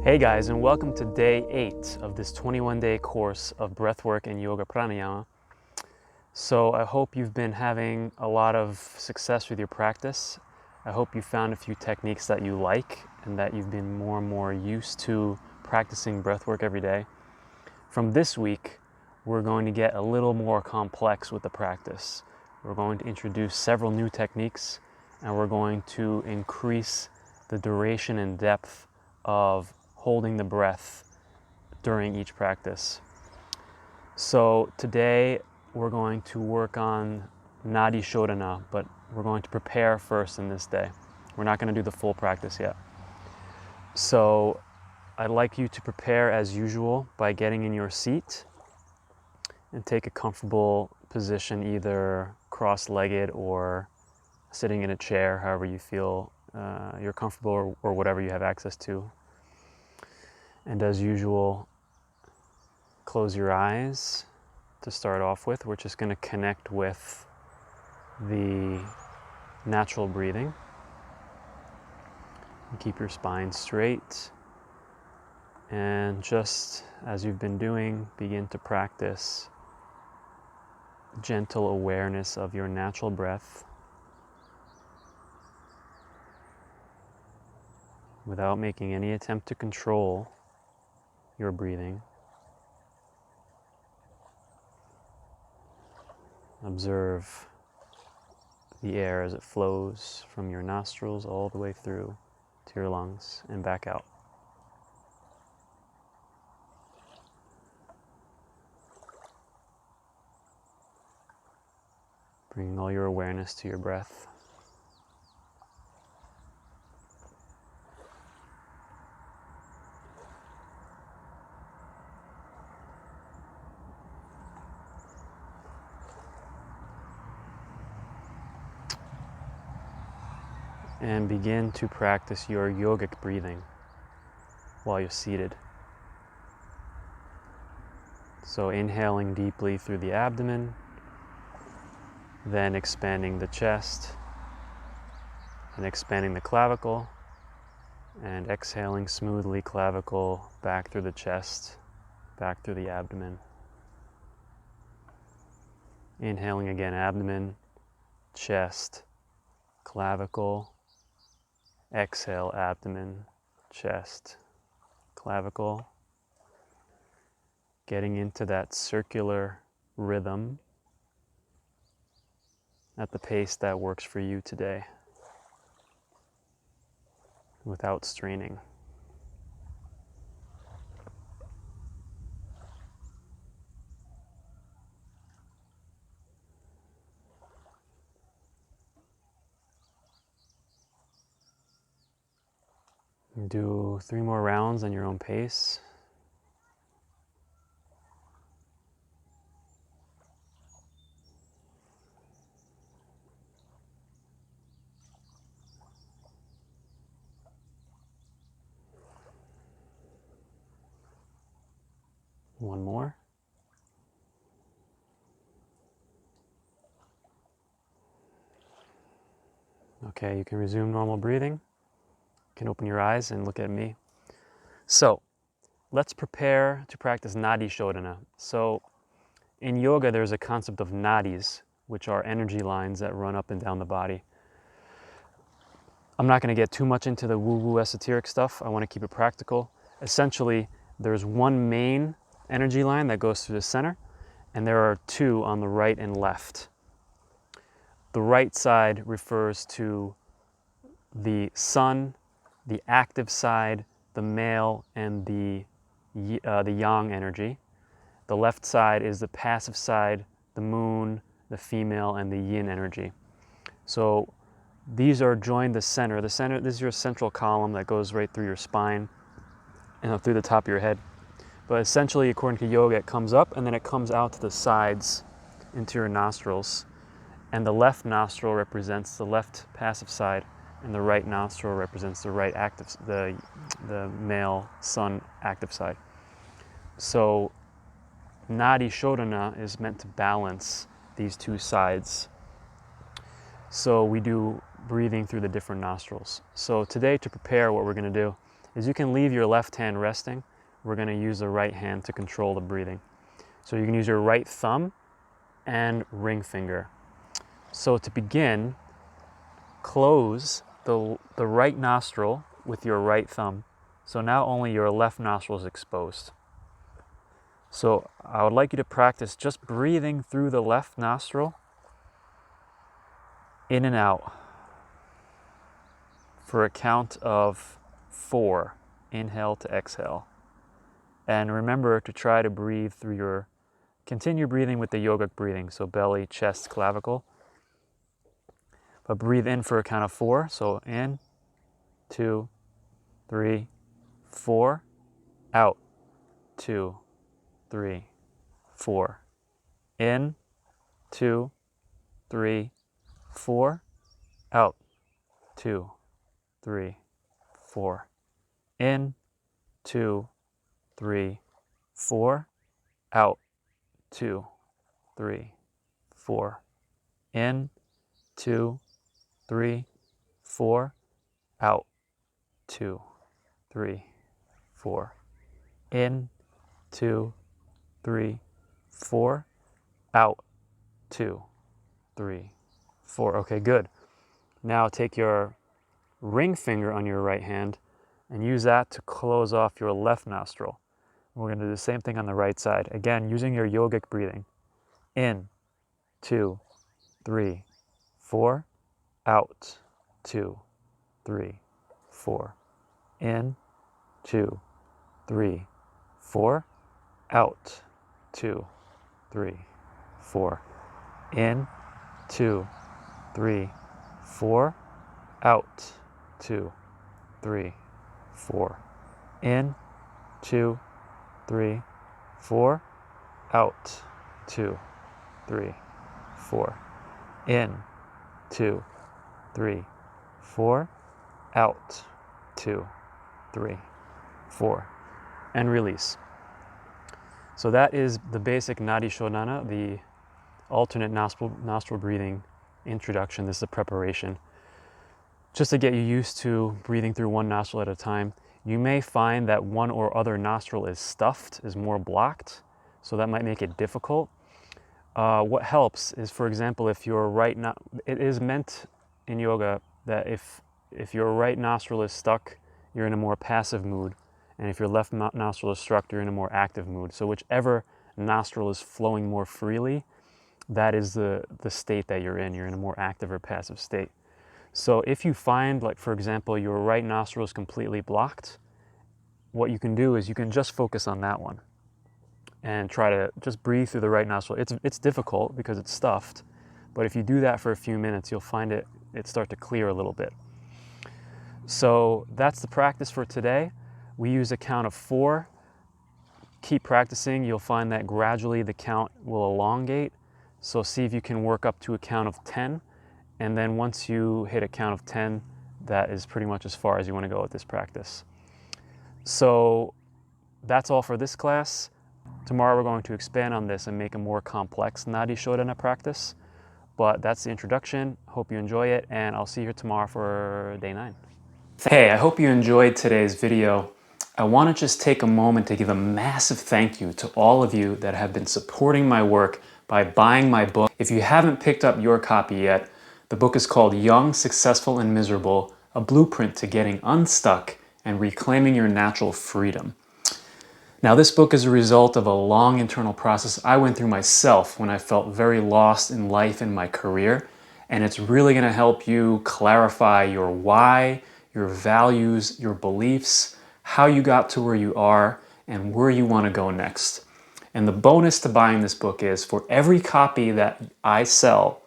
Hey guys, and welcome to day 8 of this 21-day course of breathwork and yoga pranayama. So I hope you've been having a lot of success with your practice. I hope you found a few techniques that you like and that you've been more and more used to practicing breathwork every day. From this week, we're going to get a little more complex with the practice. We're going to introduce several new techniques, and we're going to increase the duration and depth of holding the breath during each practice. So today we're going to work on Nadi Shodana, but we're going to prepare first in this day. We're not going to do the full practice yet. So I'd like you to prepare as usual by getting in your seat and take a comfortable position, either cross-legged or sitting in a chair, however you feel you're comfortable, or whatever you have access to. And as usual, close your eyes to start off with. We're just going to connect with the natural breathing. And keep your spine straight. And just as you've been doing, begin to practice gentle awareness of your natural breath without making any attempt to control your breathing. Observe the air as it flows from your nostrils all the way through to your lungs and back out. Bringing all your awareness to your breath. And begin to practice your yogic breathing while you're seated. So inhaling deeply through the abdomen, then expanding the chest, and expanding the clavicle, and exhaling smoothly, clavicle back through the chest, back through the abdomen. Inhaling again, abdomen, chest, clavicle. Exhale, abdomen, chest, clavicle. Getting into that circular rhythm at the pace that works for you today, without straining. Do 3 more rounds on your own pace. One more. Okay, you can resume normal breathing. You can open your eyes and look at me. So, let's prepare to practice Nadi Shodana. So, in yoga, there's a concept of nadis, which are energy lines that run up and down the body. I'm not going to get too much into the woo-woo esoteric stuff. I want to keep it practical. Essentially, there's one main energy line that goes through the center, and there are 2 on the right and left. The right side refers to the sun, the active side, the male, and the yang energy. The left side is the passive side, the moon, the female, and the yin energy. So these are joined the center. This is your central column that goes right through your spine and through the top of your head. But essentially, according to yoga, it comes up and then it comes out to the sides into your nostrils. And the left nostril represents the left passive side, and the right nostril represents the right active, the male sun active side. So Nadi Shodana is meant to balance these 2 sides. So we do breathing through the different nostrils. So today, to prepare, what we're going to do is you can leave your left hand resting. We're going to use the right hand to control the breathing. So you can use your right thumb and ring finger. So to begin, close the right nostril with your right thumb. So now only your left nostril is exposed. So I would like you to practice just breathing through the left nostril, in and out, for a count of 4. Inhale to exhale. And remember to try to breathe through continue breathing with the yogic breathing, so belly, chest, clavicle. But breathe in for a count of 4. So in, 2, 3, 4. Out, 2, 3, 4. In, 2, 3, 4. Out, 2, 3, 4. In, 2, 3, 4. Out, 2, 3, 4. In, 2, 3, 4. Out, 2, 3, 4. In, 2, 3, 4. Out, 2, 3, 4. Okay, good. Now take your ring finger on your right hand and use that to close off your left nostril. We're going to do the same thing on the right side. Again, using your yogic breathing. In, 2, 3, 4. Out, 2, 3, 4. In, 2, 3, 4. Out, 2, 3, 4. In, 2, 3, 4. Out, 2, 3, 4. In, 2, 3, 4. Out, 2, 3, 4. In, 2, 3, 4. Out, 2, 3, 4. And release. So that is the basic Nadi Shodana, the alternate nostril breathing introduction. This is the preparation. Just to get you used to breathing through one nostril at a time. You may find that one or other nostril is stuffed, is more blocked, so that might make it difficult. What helps is, for example, if your it is meant in yoga that if your right nostril is stuck, you're in a more passive mood, and if your left nostril is struck, you're in a more active mood. So whichever nostril is flowing more freely, that is the state that you're in. You're in a more active or passive state. So if you find, like for example, your right nostril is completely blocked, what you can do is you can just focus on that one and try to just breathe through the right nostril. It's difficult because it's stuffed, but if you do that for a few minutes, you'll find it start to clear a little bit. So that's the practice for today. We use a count of 4. Keep practicing. You'll find that gradually the count will elongate. So see if you can work up to a count of 10. And then once you hit a count of 10, that is pretty much as far as you want to go with this practice. So that's all for this class. Tomorrow we're going to expand on this and make a more complex Nadi Shodana practice. But that's the introduction. Hope you enjoy it, and I'll see you here tomorrow for day 9. Hey, I hope you enjoyed today's video. I want to just take a moment to give a massive thank you to all of you that have been supporting my work by buying my book. If you haven't picked up your copy yet, the book is called Young, Successful, and Miserable, a blueprint to getting unstuck and reclaiming your natural freedom. Now, this book is a result of a long internal process I went through myself when I felt very lost in life and my career, and it's really going to help you clarify your why, your values, your beliefs, how you got to where you are, and where you want to go next. And the bonus to buying this book is for every copy that I sell,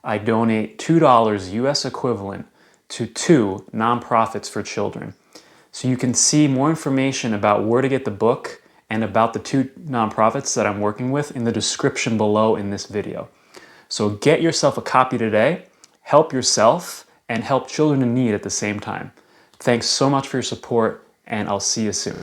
I donate $2 US equivalent to 2 nonprofits for children. So you can see more information about where to get the book and about the 2 nonprofits that I'm working with in the description below in this video. So get yourself a copy today, help yourself, and help children in need at the same time. Thanks so much for your support, and I'll see you soon.